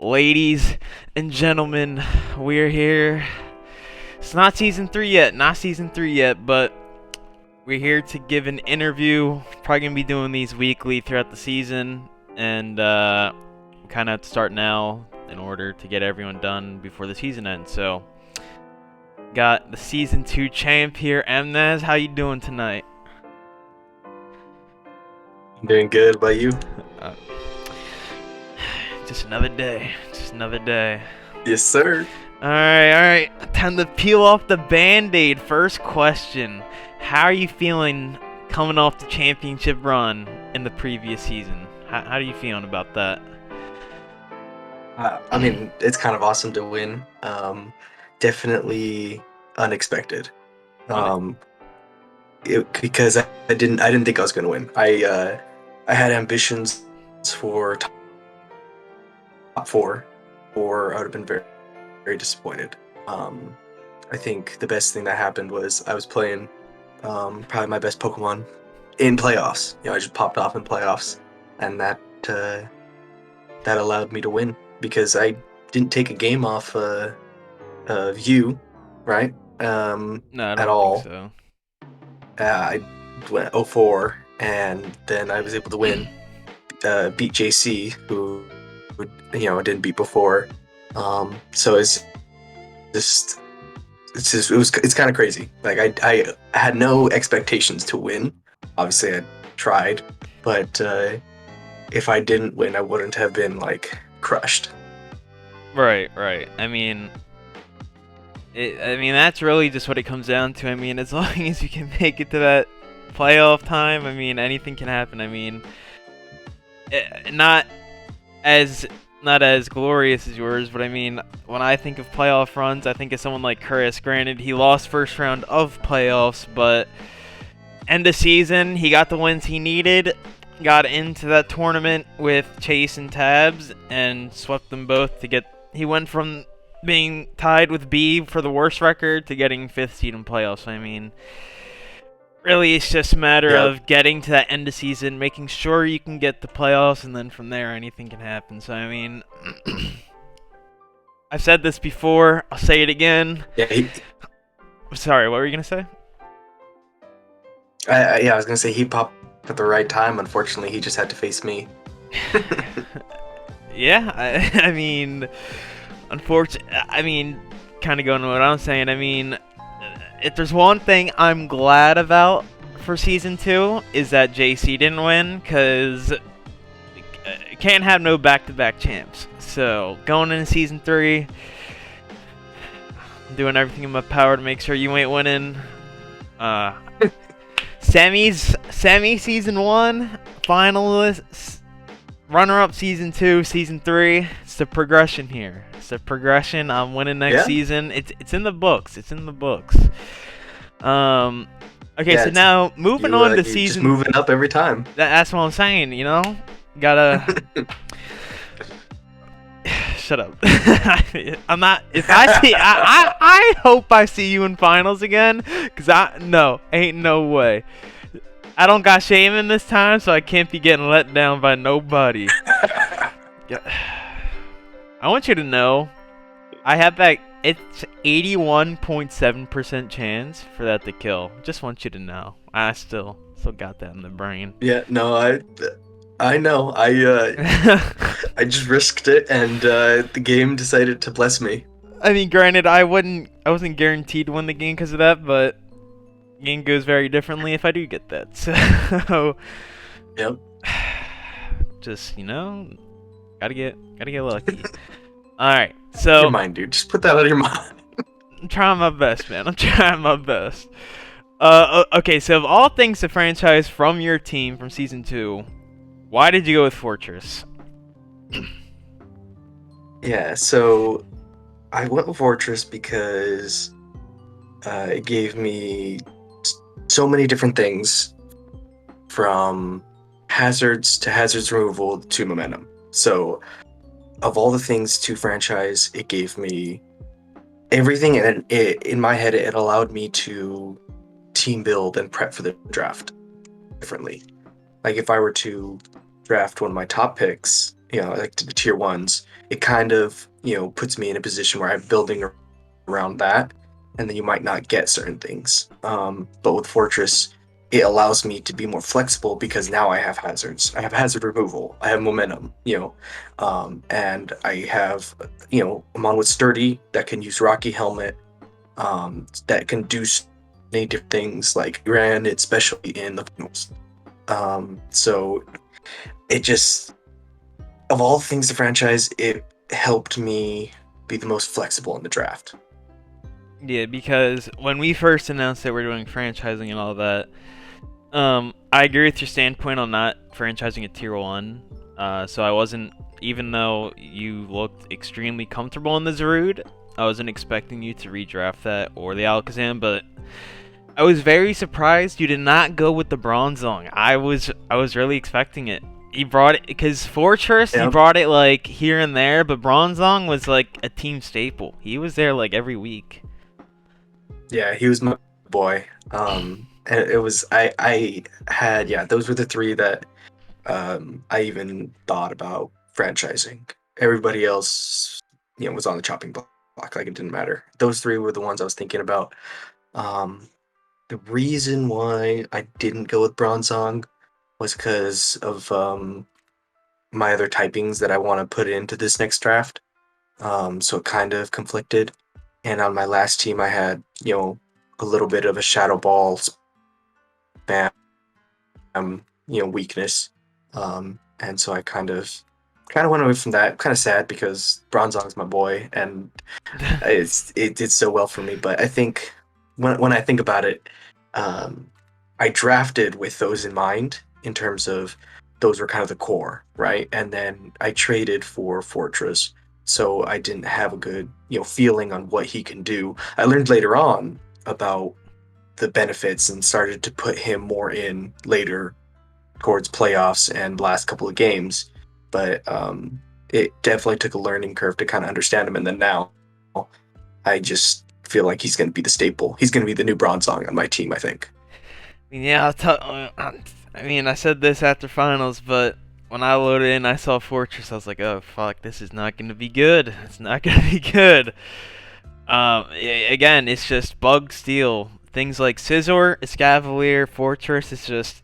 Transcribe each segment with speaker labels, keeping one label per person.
Speaker 1: Ladies and gentlemen, we're here. It's not season 3 yet, but we're here to give an interview. Probably gonna be doing these weekly throughout the season, and kind of start now in order to get everyone done before the season ends. So, got the season 2 champ here, Mnaz. How you doing tonight?
Speaker 2: I'm doing good. About you?
Speaker 1: Uh, just another day. Just another day.
Speaker 2: Yes, sir.
Speaker 1: Alright. Time to peel off the band-aid. First question. How are you feeling coming off the championship run in the previous season? How are you feeling about that?
Speaker 2: I mean, it's kind of awesome to win. Definitely unexpected.
Speaker 1: Un-
Speaker 2: Um, because I didn't think I was going to win. I had ambitions for top four, or I would have been very, very disappointed. Um, I think the best thing that happened was I was playing probably my best Pokemon in playoffs. I just popped off in playoffs, and uh, that allowed me to win because I didn't take a game off of you, right?
Speaker 1: no, I
Speaker 2: At
Speaker 1: don't think
Speaker 2: all.
Speaker 1: so.
Speaker 2: I went 0-4, and then I was able to win, beat JC, who I didn't beat before. So just it's kind of crazy. Like I had no expectations to win. Obviously, I tried, but if I didn't win, I wouldn't have been like crushed.
Speaker 1: Right. That's really just what it comes down to. I mean, as long as you can make it to that playoff time, I mean, anything can happen. I mean, not as not as glorious as yours, but I mean, when I think of playoff runs, I think of someone like Chris. Granted, he lost first round of playoffs, but end of season, he got the wins he needed, got into that tournament with Chase and Tabs, and swept them both to get. He went from being tied with B for the worst record to getting fifth seed in playoffs. I mean, really, it's just a matter
Speaker 2: Yep.
Speaker 1: of getting to that end of season, making sure you can get the playoffs, and then from there, anything can happen. So, I mean, I've said this before, I'll say it again.
Speaker 2: Yeah.
Speaker 1: Sorry, what were you going to say?
Speaker 2: Yeah. I was gonna say he popped at the right time. Unfortunately, he just had to face me.
Speaker 1: Yeah, I mean, unfortunately, I mean, kind of going to what I'm saying, I mean, if there's one thing I'm glad about for season 2 is that JC didn't win, because can't have no back-to-back champs. So going into season 3, I'm doing everything in my power to make sure you ain't winning. Semi season 1 finalists, runner-up season 2, season 3. It's the progression here. It's the progression. I'm winning next
Speaker 2: Yeah.
Speaker 1: season. It's in the books. It's in the books. Okay,
Speaker 2: Yeah.
Speaker 1: so now moving on to
Speaker 2: You're just
Speaker 1: season.
Speaker 2: moving up every time.
Speaker 1: That's what I'm saying. Gotta shut up. I'm not. If I see, I hope I see you in finals again. Ain't no way. I don't got Shaman this time, so I can't be getting let down by nobody. Yeah. I want you to know, I have that. It's 81.7% chance for that to kill. Just want you to know. I still got that in the brain.
Speaker 2: Yeah. No, I know. I just risked it, and the game decided to bless me.
Speaker 1: I mean, granted, I wasn't guaranteed to win the game because of that, but the game goes very differently if I do get that. So,
Speaker 2: Yep.
Speaker 1: just gotta get lucky. All right, so
Speaker 2: Your mind, dude. Just put that out of your mind.
Speaker 1: I'm trying my best, man. I'm trying my best. Okay, so of all things to franchise from your team from season 2, why did you go with Fortress?
Speaker 2: Yeah. So I went with Fortress because it gave me so many different things, from hazards to hazards removal to momentum. So, of all the things to franchise, it gave me everything, and in my head, it allowed me to team build and prep for the draft differently. Like if I were to draft one of my top picks, like to the tier ones, it kind of, puts me in a position where I'm building around that, and then you might not get certain things. But with Fortress, it allows me to be more flexible because now I have hazards. I have hazard removal. I have momentum, and I have, I'm on with Sturdy that can use Rocky Helmet, that can do many different things like ran it, especially in the finals. So it just, of all things to franchise, it helped me be the most flexible in the draft.
Speaker 1: Yeah, because when we first announced that we're doing franchising and all that, I agree with your standpoint on not franchising a tier one. So I wasn't, even though you looked extremely comfortable in the Zarude, I wasn't expecting you to redraft that or the Alakazam, but I was very surprised you did not go with the Bronzong. I was really expecting it. He brought it because Fortress, he
Speaker 2: Yep.
Speaker 1: brought it like here and there, but Bronzong was like a team staple. He was there like every week.
Speaker 2: Yeah, he was my boy. And it was I had, yeah, those were the three that I even thought about franchising. Everybody else, was on the chopping block. Like it didn't matter. Those three were the ones I was thinking about. Um, the reason why I didn't go with Bronzong was because of my other typings that I want to put into this next draft. So it kind of conflicted. And on my last team, I had, a little bit of a Shadow Ball spam, weakness. And so I kind of went away from that. Kind of sad because Bronzong's my boy, and it did so well for me. But I think when I think about it, um, I drafted with those in mind in terms of those were kind of the core, right? And then I traded for Fortress, so I didn't have a good feeling on what he can do. I learned later on about the benefits and started to put him more in later towards playoffs and last couple of games, but it definitely took a learning curve to kind of understand him. And then now I just feel like he's going to be the staple. He's going to be the new Bronzong on my team, I think.
Speaker 1: Yeah, I mean, I said this after finals, but when I loaded in, I saw Fortress. I was like, "Oh fuck, this is not gonna be good. It's not gonna be good." Again, it's just bug steal. Things like Scizor, Escavalier, Fortress. It's just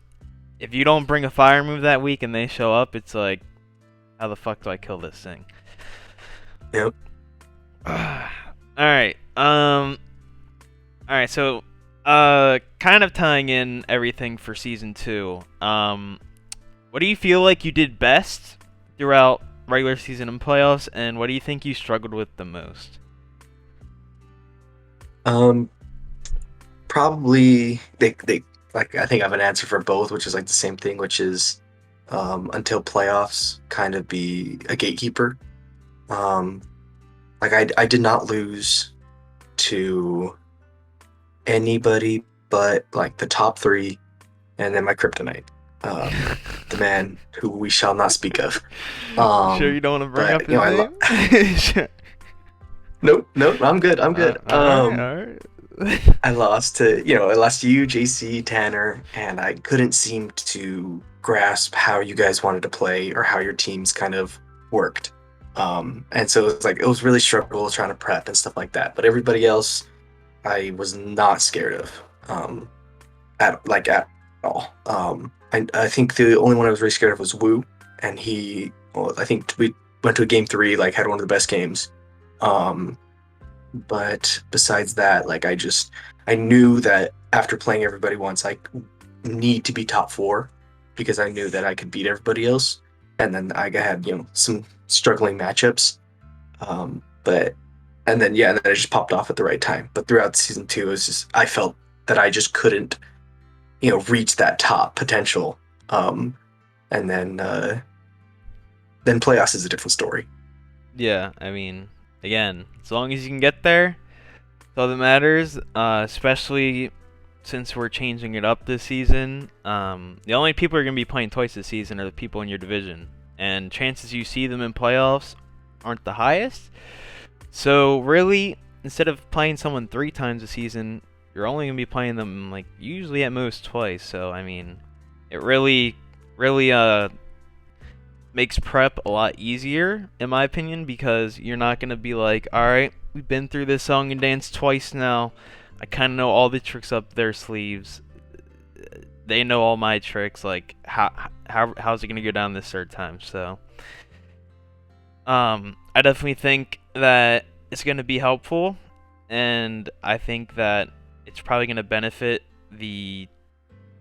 Speaker 1: if you don't bring a fire move that week and they show up, it's like, how the fuck do I kill this thing?
Speaker 2: Yep.
Speaker 1: All right. All right. So, kind of tying in everything for season 2. What do you feel like you did best throughout regular season and playoffs, and what do you think you struggled with the most?
Speaker 2: Um, Probably they like I think I have an answer for both, which is like the same thing, which is until playoffs, kind of be a gatekeeper. Um, like I did not lose to anybody but like the top three, and then my kryptonite, um, the man who we shall not speak of.
Speaker 1: You sure you don't want to bring up
Speaker 2: But
Speaker 1: his
Speaker 2: I
Speaker 1: name? Sure.
Speaker 2: nope, nope, I'm good, I'm good.
Speaker 1: Alright, alright.
Speaker 2: I lost to you, JC, Tanner, and I couldn't seem to grasp how you guys wanted to play or how your teams kind of worked. And so it was really struggle trying to prep and stuff like that. But everybody else, I was not scared of, at all. I think the only one I was really scared of was Wu, and I think we went to a game 3, like had one of the best games. Um, but besides that, like I knew that after playing everybody once, I need to be top 4 because I knew that I could beat everybody else. And then I had some struggling matchups, but and then I just popped off at the right time. But throughout season 2, it was just I felt that I just couldn't reach that top potential. Um, and then playoffs is a different story.
Speaker 1: Yeah, I mean, again, as long as you can get there, that's all that matters. Especially since we're changing it up this season. The only people who are going to be playing twice this season are the people in your division, and chances you see them in playoffs aren't the highest. So really, instead of playing someone 3 times a season, you're only going to be playing them like usually at most twice. So I mean, it really makes prep a lot easier, in my opinion, because you're not gonna be like, all right, we've been through this song and dance twice now. I kind of know all the tricks up their sleeves. They know all my tricks. Like, how's it gonna go down this third time? So, I definitely think that it's gonna be helpful, and I think that it's probably gonna benefit the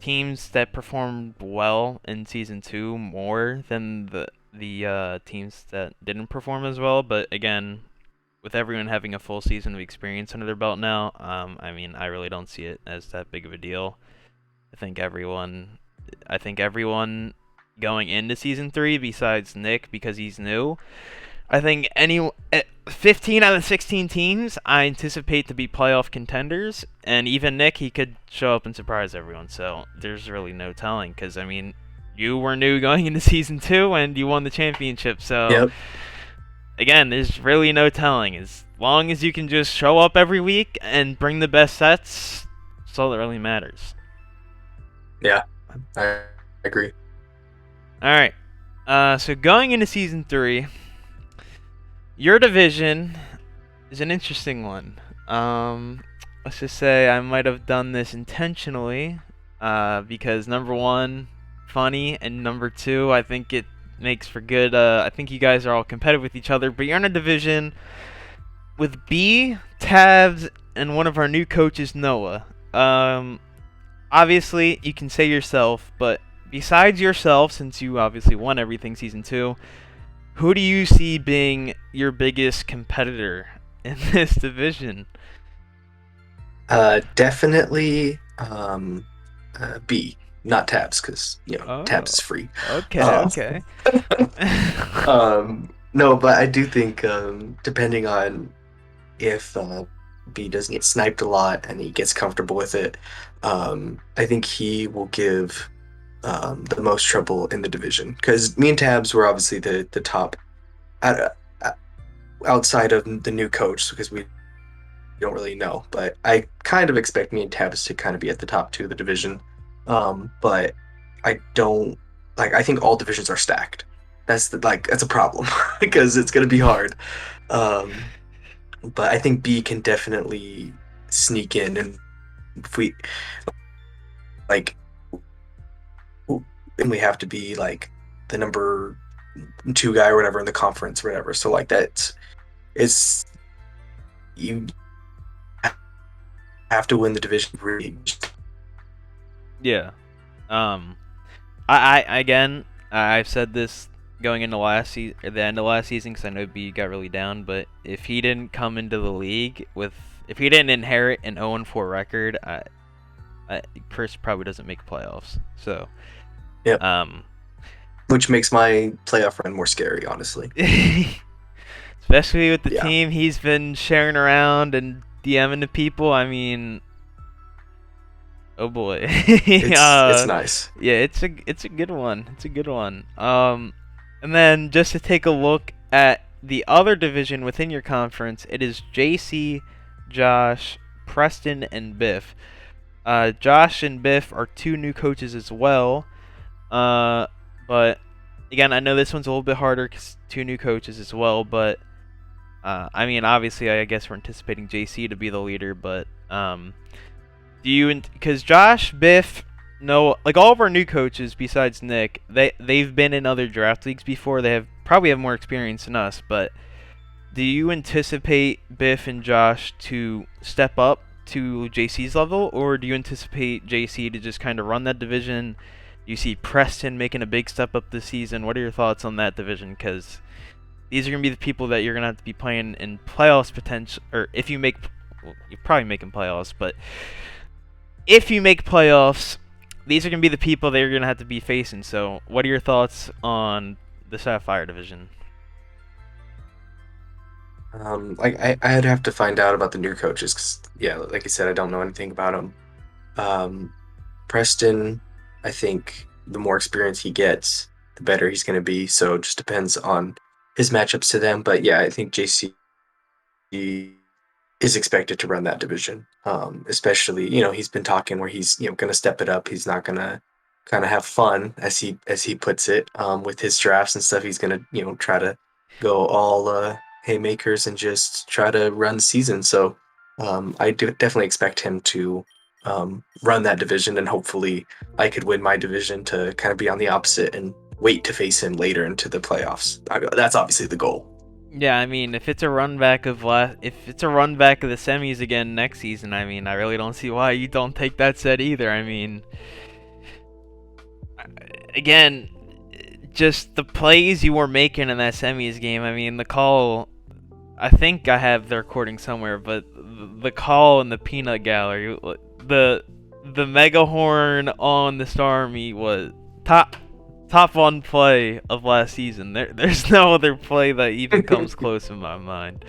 Speaker 1: teams that performed well in season 2 more than the teams that didn't perform as well. But again, with everyone having a full season of experience under their belt now, I mean, I really don't see it as that big of a deal. I think everyone going into season 3, besides Nick because he's new, I think 15 out of 16 teams I anticipate to be playoff contenders, and even Nick, he could show up and surprise everyone. So there's really no telling, because I mean, you were new going into season 2 and you won the championship. So
Speaker 2: Yep.
Speaker 1: again, there's really no telling. As long as you can just show up every week and bring the best sets, that's all that really matters.
Speaker 2: Yeah, I agree.
Speaker 1: All right. So going into season 3. Your division is an interesting one. Let's just say I might have done this intentionally, because number 1, funny, and number 2, I think it makes for good. I think you guys are all competitive with each other, but you're in a division with B, Tabs, and one of our new coaches, Noah. Obviously, you can say yourself, but besides yourself, since you obviously won everything season 2, who do you see being your biggest competitor in this division?
Speaker 2: Definitely B, not tabs, because
Speaker 1: Oh,
Speaker 2: tabs is free.
Speaker 1: okay,
Speaker 2: Uh,
Speaker 1: okay.
Speaker 2: no, but I do think depending on if B doesn't get sniped a lot and he gets comfortable with it, I think he will give the most trouble in the division, because me and tabs were obviously the top uh, uh, outside of the new coach, because we don't really know, but I kind of expect me and Tabs to kind of be at the top 2 of the division. But I don't like. I think all divisions are stacked. That's a problem because it's gonna be hard. Um, but I think B can definitely sneak in, and if we like, and we have to be like the number 2 guy or whatever in the conference, or whatever. So like that, it's you have to win the division really.
Speaker 1: Yeah. Um, I again, I've said this going into the end of last season, because I know B got really down. But if he didn't come into the league if he didn't inherit an 0-4 record, Chris probably doesn't make playoffs. So,
Speaker 2: Yep.
Speaker 1: um,
Speaker 2: Which makes my playoff run more scary, honestly.
Speaker 1: especially with the
Speaker 2: Yeah,
Speaker 1: team he's been sharing around and DMing to people. I mean, oh boy.
Speaker 2: it's nice.
Speaker 1: Yeah, it's a good one. It's a good one. And then just to take a look at the other division within your conference, it is JC, Josh, Preston, and Biff. Josh and Biff are 2 new coaches as well. But again, I know this one's a little bit harder because 2 new coaches as well. But I mean, obviously, I guess we're anticipating JC to be the leader. But do you? Because Josh, Biff, no, like all of our new coaches besides Nick, they've been in other draft leagues before. They probably have more experience than us. But do you anticipate Biff and Josh to step up to JC's level, or do you anticipate JC to just kind of run that division? You see Preston making a big step up this season. What are your thoughts on that division? Because these are going to be the people that you're going to have to be playing in playoffs potential, or if you make, well, you're probably making playoffs, but if you make playoffs, these are going to be the people that you're going to have to be facing. So, what are your thoughts on the Sapphire division?
Speaker 2: Like I'd have to find out about the new coaches, 'cause, yeah, like I said, I don't know anything about them. Um, Preston, I think the more experience he gets, the better he's going to be. So it just depends on his matchups to them. But yeah, I think JC is expected to run that division. Especially, he's been talking where he's going to step it up. He's not going to kind of have fun, as he puts it, with his drafts and stuff. He's gonna try to go all haymakers and just try to run the season. So I do definitely expect him to run that division, and hopefully I could win my division to kind of be on the opposite and wait to face him later into the playoffs. That's obviously the goal.
Speaker 1: Yeah, I mean, if it's a run back of if it's a run back of the semis again next season, I mean, I really don't see why you don't take that set either. I mean, again, just the plays you were making in that semis game. I mean, the call. I think I have the recording somewhere, but the call in the peanut gallery, the mega horn on the Starmie was top one play of last season. There's no other play that even comes close in my mind.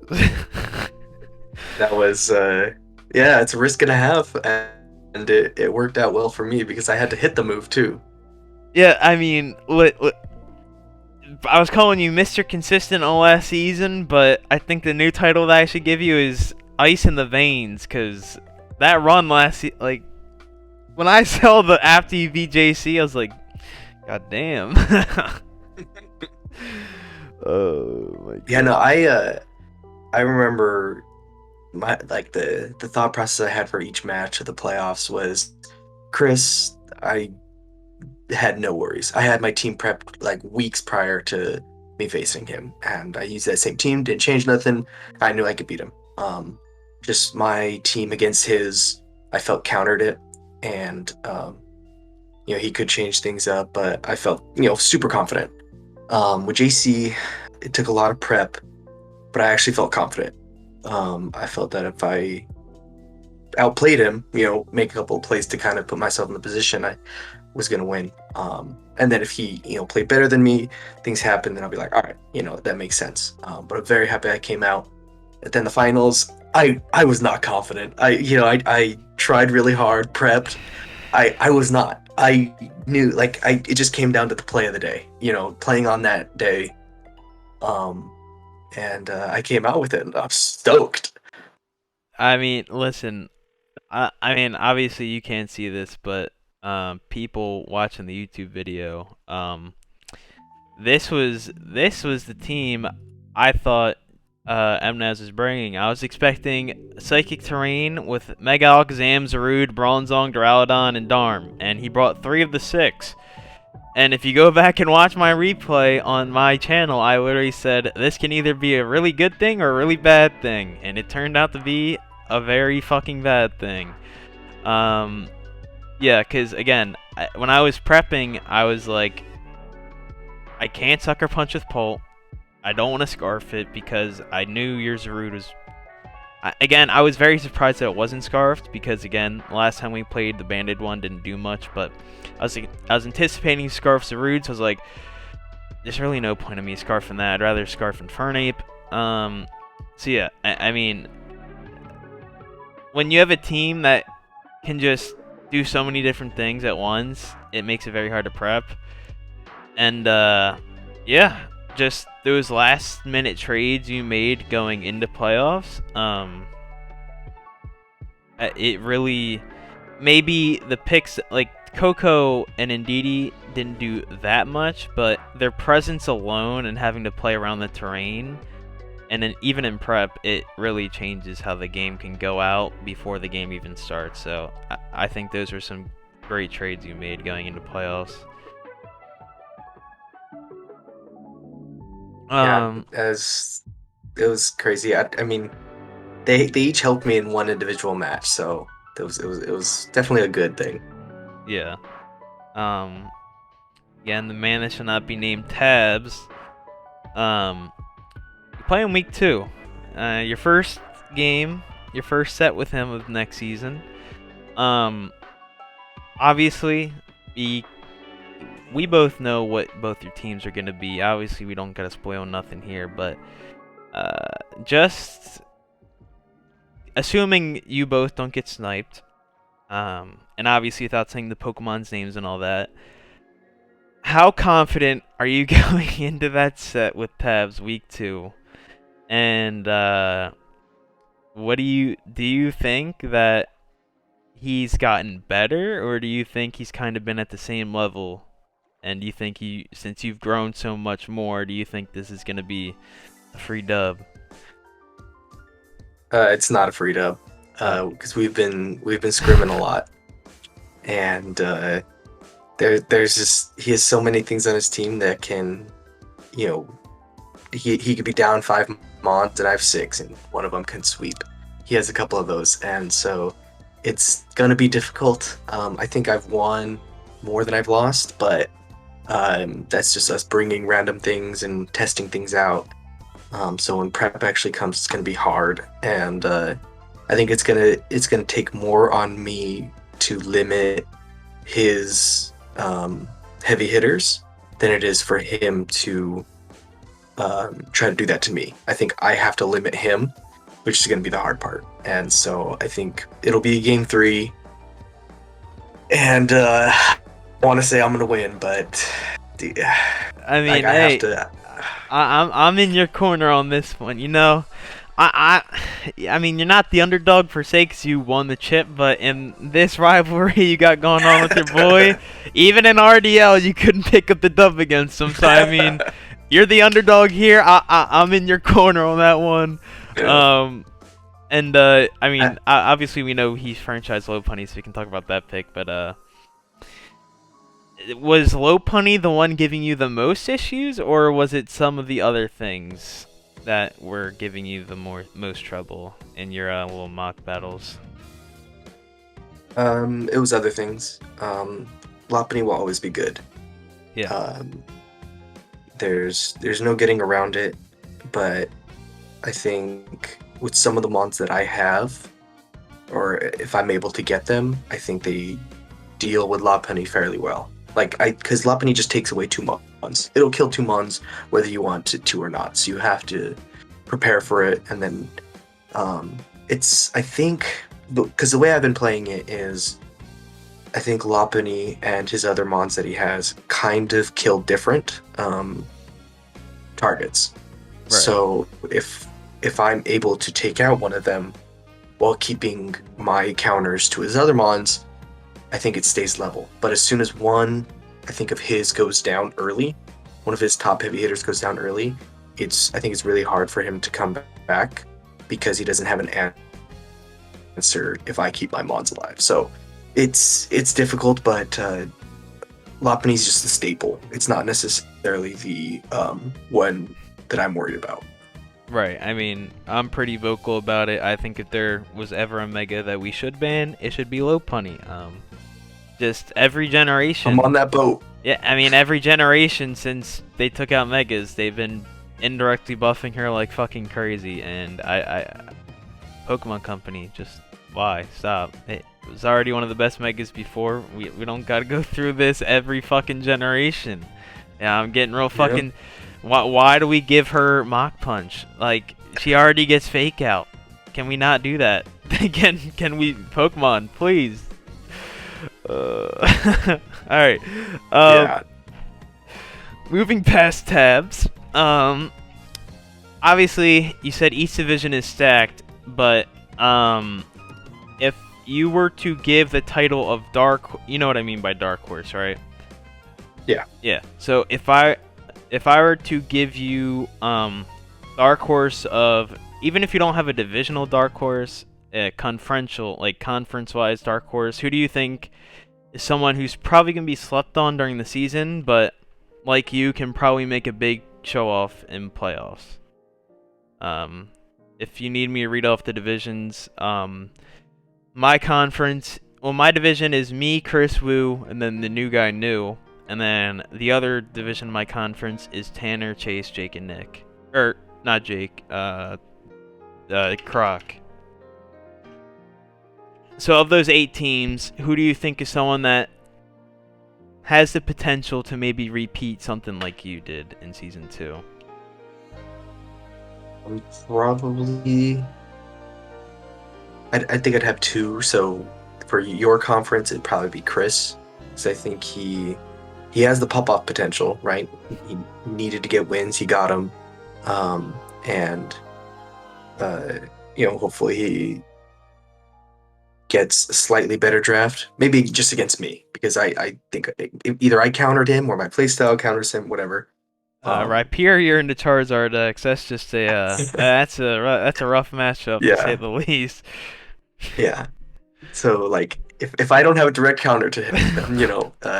Speaker 2: That was yeah, it's a risk and a half, and it worked out well for me because I had to hit the move too.
Speaker 1: Yeah, I mean, I was calling you Mr. Consistent all last season, but I think the new title that I should give you is Ice in the Veins, because that run like, when I saw the after you beat JC, I was like, God damn. Oh my god.
Speaker 2: Yeah, no, I remember my like the thought process I had for each match of the playoffs was Chris. I had no worries. I had my team prepped like weeks prior to me facing him, and I used that same team. Didn't change nothing. I knew I could beat him. Just my team against his, I felt countered it, and he could change things up, but I felt super confident. With JC, it took a lot of prep, but I actually felt confident. I felt that if I outplayed him, make a couple of plays to kind of put myself in the position, I was going to win. And then if he, played better than me, things happen, then I'll be like, all right, that makes sense. But I'm very happy I came out. And then the finals, I was not confident. I tried really hard, prepped. I was not. I knew, like, it just came down to the play of the day, playing on that day. And I came out with it, and I'm stoked.
Speaker 1: I mean, listen, I mean, obviously you can't see this, but people watching the YouTube video, this was the team I thought Mnaz was bringing. I was expecting Psychic Terrain with Mega Alakazam, Zarude, Bronzong, Duraludon, and Darm, and he brought 3 of the 6. And if you go back and watch my replay on my channel, I literally said this can either be a really good thing or a really bad thing, and it turned out to be a very fucking bad thing. Yeah, because again, when I was prepping, I was like, I can't Sucker Punch with Pult. I don't want to Scarf it because I knew your Zarude was... Again, I was very surprised that it wasn't Scarfed because, again, last time we played, the Banded one didn't do much, but I was anticipating Scarf Zarude, so I was like, there's really no point in me Scarfing that. I'd rather Scarf Infernape. So yeah, I mean, when you have a team that can just do so many different things at once, it makes it very hard to prep. And yeah, just those last minute trades you made going into playoffs, it really, maybe the picks like Coco and Ndidi didn't do that much, but their presence alone and having to play around the terrain, and then even in prep, it really changes how the game can go out before the game even starts. So I think those are some great trades you made going into playoffs.
Speaker 2: Yeah, as it was crazy. I mean, they each helped me in one individual match, so it was definitely a good thing.
Speaker 1: Yeah. Again, the man that shall not be named Tabs. You play in week 2. Your first game, your first set with him of next season. Obviously, we both know what both your teams are going to be. Obviously, we don't got to spoil nothing here, but just assuming you both don't get sniped, and obviously without saying the Pokemon's names and all that, how confident are you going into that set with Tabs week 2? And what do you think that he's gotten better, or do you think he's kind of been at the same level? And do you think since you've grown so much more, do you think this is gonna be a free dub?
Speaker 2: It's not a free dub,
Speaker 1: Oh,
Speaker 2: because we've been scrimming a lot, and there's just he has so many things on his team that can, you know, he could be down 5 mons and I have 6, and one of them can sweep. He has a couple of those, and so it's gonna be difficult. I think I've won more than I've lost, but that's just us bringing random things and testing things out. So when prep actually comes, it's gonna be hard, and I think it's gonna take more on me to limit his heavy hitters than it is for him to try to do that to me. I think I have to limit him, which is going to be the hard part. And so I think it'll be game 3, and I want to say I'm going to win, but
Speaker 1: I
Speaker 2: like
Speaker 1: mean,
Speaker 2: I have
Speaker 1: hey,
Speaker 2: to.
Speaker 1: I'm in your corner on this one. You know, I mean, you're not the underdog per se 'cause you won the chip, but in this rivalry you got going on with your boy, even in RDL, you couldn't pick up the dub against him. So I mean, you're the underdog here. I'm in your corner on that one.
Speaker 2: Yeah.
Speaker 1: Um, and I mean,
Speaker 2: I,
Speaker 1: obviously we know he's franchise low punny, so we can talk about that pick. But was low punny the one giving you the most issues, or was it some of the other things that were giving you the most trouble in your little mock battles?
Speaker 2: it was other things. Lopunny will always be good.
Speaker 1: Yeah.
Speaker 2: Um, there's no getting around it, but I think with some of the mons that I have, or if I'm able to get them, I think they deal with Lopunny fairly well. Because Lopunny just takes away 2 mons. It'll kill 2 mons whether you want it to or not. So you have to prepare for it, and then I think, because the way I've been playing it is, I think Lopunny and his other mons that he has kind of kill different targets.
Speaker 1: Right.
Speaker 2: So if I'm able to take out one of them while keeping my counters to his other mons, I think it stays level. But as soon as one, I think of his goes down early, one of his top heavy hitters goes down early, I think it's really hard for him to come back because he doesn't have an answer if I keep my mons alive. So it's difficult, but Lopunny's just the staple. It's not necessarily the one that I'm worried about.
Speaker 1: Right. I mean, I'm pretty vocal about it. I think if there was ever a mega that we should ban, it should be low punny. Just every
Speaker 2: I'm on
Speaker 1: generation.
Speaker 2: that boat.
Speaker 1: Yeah, I mean, every generation since they took out megas, they've been indirectly buffing her like fucking crazy. And Pokemon Company, just why? Stop. It was already one of the best megas before. We don't gotta go through this every fucking generation. Yeah, I'm getting real
Speaker 2: Yep.
Speaker 1: fucking. Why do we give her Mach Punch? Like, she already gets Fake Out. Can we not do that? Can we, Pokemon, please? Alright.
Speaker 2: Yeah.
Speaker 1: Moving past tabs. Obviously, you said each division is stacked, but if you were to give the title of Dark, you know what I mean by Dark Horse, right?
Speaker 2: Yeah.
Speaker 1: Yeah. So if I were to give you Dark Horse of, even if you don't have a divisional Dark Horse, conferential, like conference-wise Dark Horse, who do you think is someone who's probably gonna be slept on during the season, but like you can probably make a big show off in playoffs? If you need me to read off the divisions, my conference, well, my division is me, Chris Wu, and then the new guy New. And then the other division of my conference is Tanner, Chase, Jake, and Nick. Or, not Jake, Croc. So of those 8 teams, who do you think is someone that has the potential to maybe repeat something like you did in Season 2?
Speaker 2: Probably. I think I'd have 2. So for your conference, it'd probably be Chris, because I think he has the pop off potential, right? He needed to get wins, he got them, and hopefully gets a slightly better draft, maybe just against me because I think either I countered him or my playstyle counters him, whatever. Um,
Speaker 1: Rapier here into Charizard X. That's just a that's a rough matchup to say
Speaker 2: yeah,
Speaker 1: the least.
Speaker 2: yeah. So like if I don't have a direct counter to him,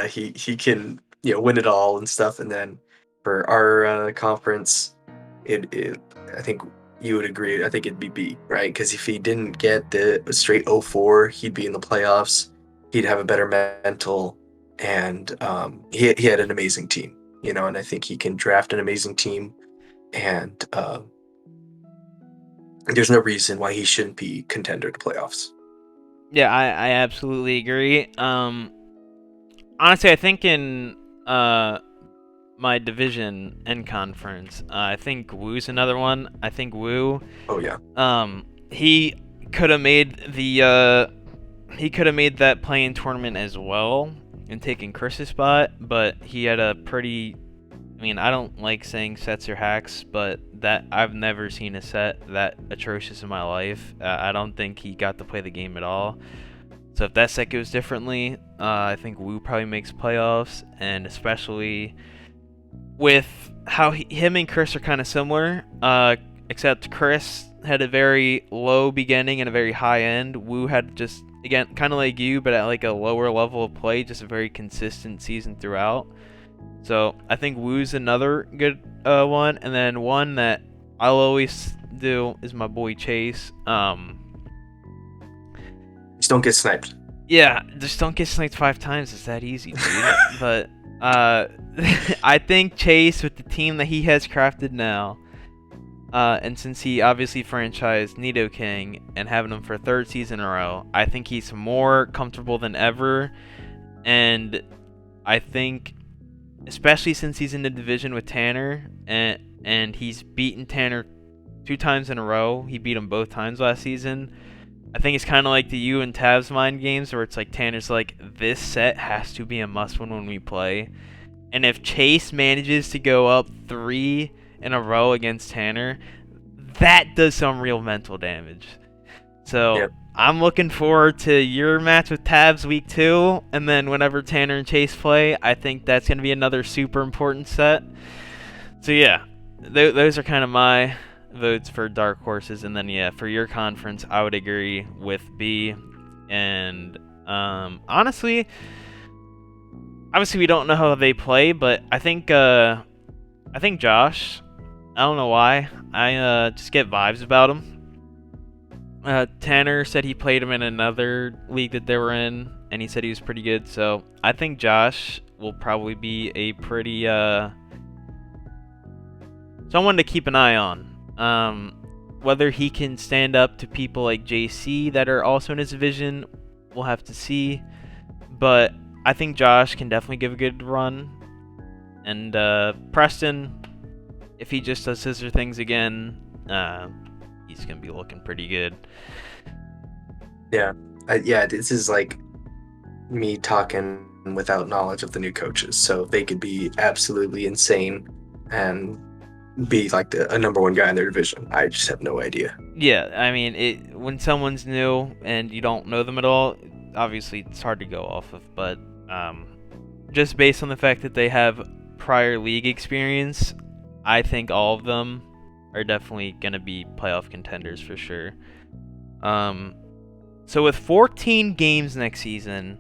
Speaker 2: he can win it all and stuff. And then for our conference, it I think you would agree. I think it'd be B, right? Because if he didn't get the straight 0-4, he'd be in the playoffs. He'd have a better mental, and he had an amazing team, and I think he can draft an amazing team. And there's no reason why he shouldn't be contender to playoffs.
Speaker 1: Yeah, I absolutely agree. Honestly, I think in my division and conference, I think Wu's another one. I think Wu,
Speaker 2: Oh yeah.
Speaker 1: he could have made the he could have made that play-in tournament as well and taken Chris's spot, but he had a pretty. I mean, I don't like saying sets or hacks, but that I've never seen a set that atrocious in my life. I don't think he got to play the game at all. So if that set goes differently, I think Wu probably makes playoffs, and especially with how him and Chris are kind of similar, except Chris had a very low beginning and a very high end. Wu had just, again, kind of like you, but at like a lower level of play, just a very consistent season throughout. So I think Wu's another good one, and then one that I'll always do is my boy Chase.
Speaker 2: Just don't get sniped.
Speaker 1: Yeah, just don't get sniped 5 times. It's that easy, dude. But I think Chase, with the team that he has crafted now, and since he obviously franchised Nidoking and having him for a third season in a row, I think he's more comfortable than ever. And I think, especially since he's in the division with Tanner, and he's beaten Tanner 2 times in a row. He beat him both times last season. I think it's kind of like the you and Tav's mind games where it's like Tanner's like, this set has to be a must win when we play. And if Chase manages to go up 3 in a row against Tanner, that does some real mental damage. So
Speaker 2: Yep.
Speaker 1: I'm looking forward to your match with Tabs week 2. And then whenever Tanner and Chase play, I think that's going to be another super important set. So yeah, those are kind of my votes for dark horses, and then yeah, for your conference, I would agree with B. And honestly, obviously we don't know how they play, but I think Josh. I don't know why. I just get vibes about him. Tanner said he played him in another league that they were in, and he said he was pretty good. So I think Josh will probably be a pretty someone to keep an eye on. Whether he can stand up to people like JC that are also in his division, we'll have to see. But I think Josh can definitely give a good run. And Preston, if he just does scissor things again, he's going to be looking pretty good.
Speaker 2: Yeah. Yeah, this is like me talking without knowledge of the new coaches. So they could be absolutely insane and be like a number one guy in their division. I just have no idea.
Speaker 1: Yeah, I mean, when someone's new and you don't know them at all, obviously it's hard to go off of. But just based on the fact that they have prior league experience, I think all of them are definitely going to be playoff contenders for sure. So with 14 games next season,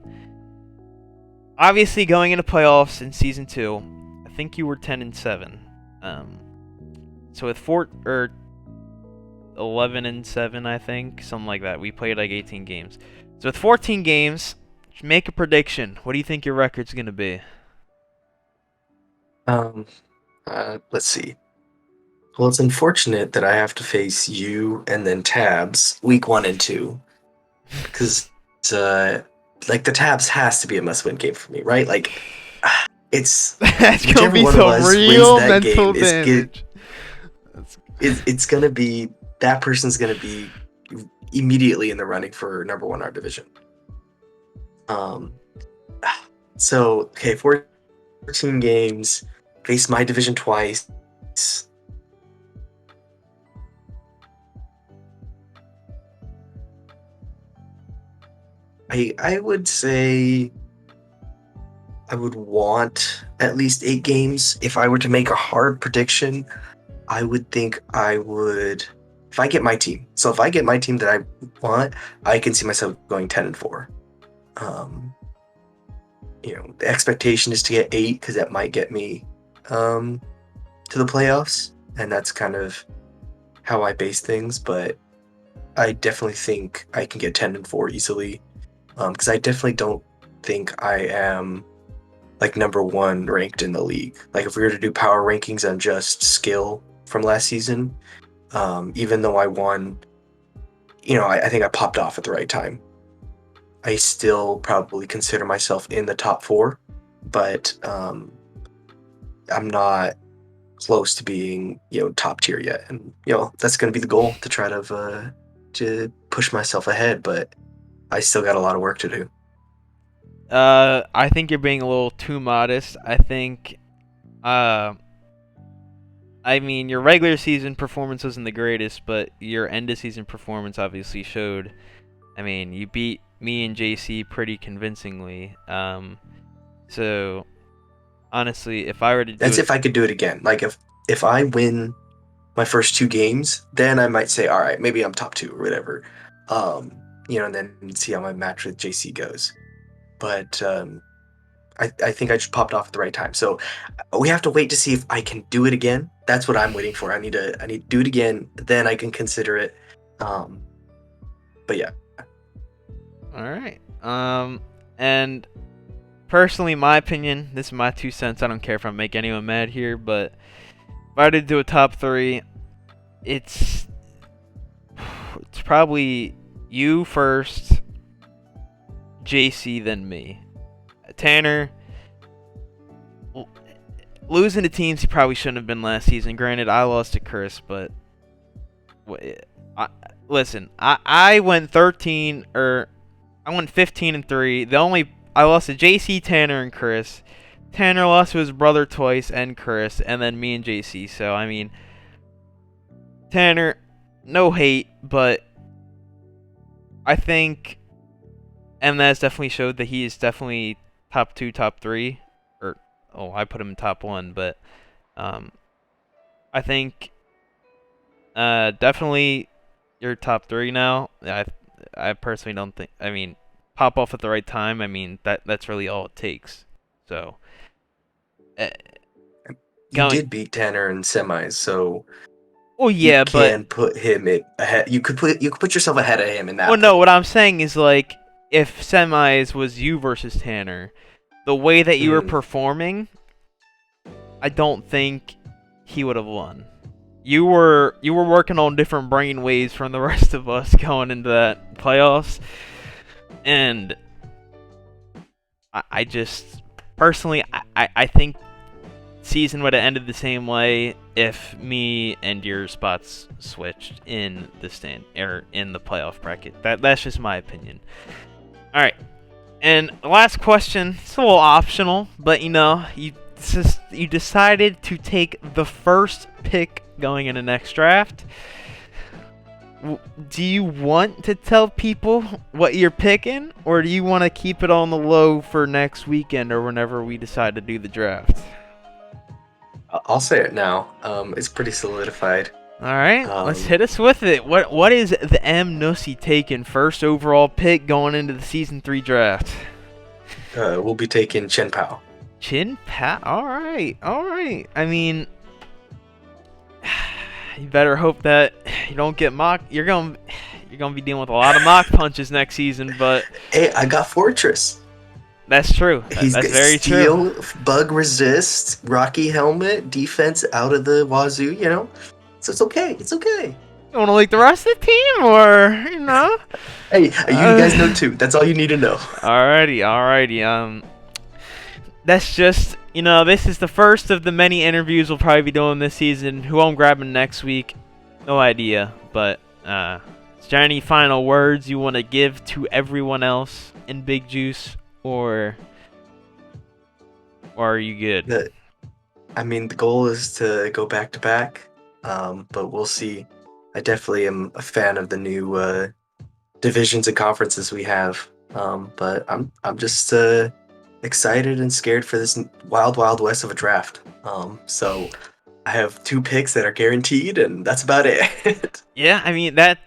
Speaker 1: obviously going into playoffs in season 2, I think you were 10-7. So with 11-7, I think, something like that. We played like 18 games. So with 14 games, make a prediction. What do you think your record's gonna be?
Speaker 2: Um, let's see. Well, it's unfortunate that I have to face you and then Tabs week 1 and 2 because like the Tabs has to be a must-win game for me, right? Like it's
Speaker 1: That's gonna
Speaker 2: whichever
Speaker 1: be
Speaker 2: one of
Speaker 1: some
Speaker 2: us wins
Speaker 1: real
Speaker 2: that
Speaker 1: mental
Speaker 2: game is
Speaker 1: damage.
Speaker 2: it's gonna be that person's gonna be immediately in the running for number one in our division. Um, so okay, 14 games, face my division twice. I would say I would want at least 8 games. If I were to make a hard prediction, I would think I would if I get my team. So if I get my team that I want, I can see myself going 10-4. Um, the expectation is to get 8 because that might get me to the playoffs, and that's kind of how I base things. But I definitely think I can get 10-4 easily, because I definitely don't think I am like number one ranked in the league. Like if we were to do power rankings on just skill from last season, even though I won, I think I popped off at the right time. I still probably consider myself in the top 4, but I'm not close to being top tier yet. And that's going to be the goal, to try to push myself ahead. But I still got a lot of work to do.
Speaker 1: I think you're being a little too modest. I think, I mean, your regular season performance wasn't the greatest, but your end of season performance obviously showed. I mean, you beat me and JC pretty convincingly. So honestly, if I were to do
Speaker 2: That's
Speaker 1: it,
Speaker 2: if I could do it again. Like if I win my first 2 games, then I might say, all right, maybe I'm top 2 or whatever. And then see how my match with JC goes. But I think I just popped off at the right time. So we have to wait to see if I can do it again. That's what I'm waiting for. I need to do it again, then I can consider it. But yeah.
Speaker 1: all right. And personally, my opinion, this is my 2 cents. I don't care if I make anyone mad here, but if I were to do a top 3, it's probably you first, JC, then me. Tanner, losing to teams he probably shouldn't have been last season. Granted, I lost to Chris, but listen, I went 13 or I went 15-3. I lost to JC, Tanner, and Chris. Tanner lost to his brother twice and Chris, and then me and JC. So I mean, Tanner, no hate, but I think Mnaz definitely showed that he is definitely top 2, top 3, or I put him in top 1, but I think definitely you're top 3 now. I personally don't think. I mean, pop off at the right time. I mean that's really all it takes. So uh,
Speaker 2: You did beat Tanner in semis, so you
Speaker 1: yeah, but
Speaker 2: can put him ahead. You could put yourself ahead of him in that.
Speaker 1: well, no. What I'm saying is, like, if semis was you versus Tanner, the way that you were performing, I don't think he would have won. You were working on different brain waves from the rest of us going into that playoffs, and I just personally I think season would have ended the same way if me and your spots switched in the in the playoff bracket. That's just my opinion. All right, and the last question. It's a little optional, but you decided to take the first pick going in the next draft. Do you want to tell people what you're picking, or do you want to keep it on the low for next weekend or whenever we decide to do the draft?
Speaker 2: I'll say it now. It's pretty solidified.
Speaker 1: All right, let's hit us with it. What is the M Nussy taking first overall pick going into the season 3 draft?
Speaker 2: We'll be taking Chen Pao.
Speaker 1: Chin Pat. All right. I mean, you better hope that you don't get mocked. You're gonna be dealing with a lot of mock punches next season, but
Speaker 2: hey, I got Fortress.
Speaker 1: That's true. That's very
Speaker 2: steel,
Speaker 1: true.
Speaker 2: Bug resist, Rocky helmet, defense out of the wazoo. So it's okay. It's okay.
Speaker 1: You want to like the rest of the team, or
Speaker 2: Hey, you guys know too. That's all you need to know.
Speaker 1: Alrighty. That's just this is the first of the many interviews we'll probably be doing this season. Who I'm grabbing next week, no idea. But is there any final words you want to give to everyone else in Big Juice, or are you good?
Speaker 2: The goal is to go back to back, but we'll see. I definitely am a fan of the new divisions and conferences we have. But I'm just excited and scared for this wild, wild west of a draft. So I have 2 picks that are guaranteed, and that's about it.
Speaker 1: Yeah, I mean that.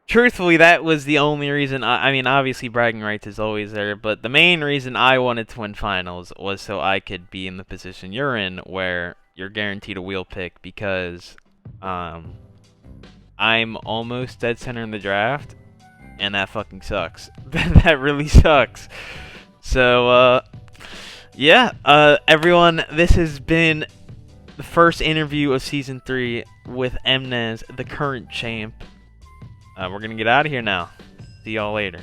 Speaker 1: Truthfully, that was the only reason. I mean, obviously bragging rights is always there, but the main reason I wanted to win finals was so I could be in the position you're in, where you're guaranteed a wheel pick because, um, I'm almost dead center in the draft, and that fucking sucks. That really sucks. So, yeah, everyone, this has been the first interview of season 3 with Mnaz, the current champ. We're gonna get out of here now. See y'all later.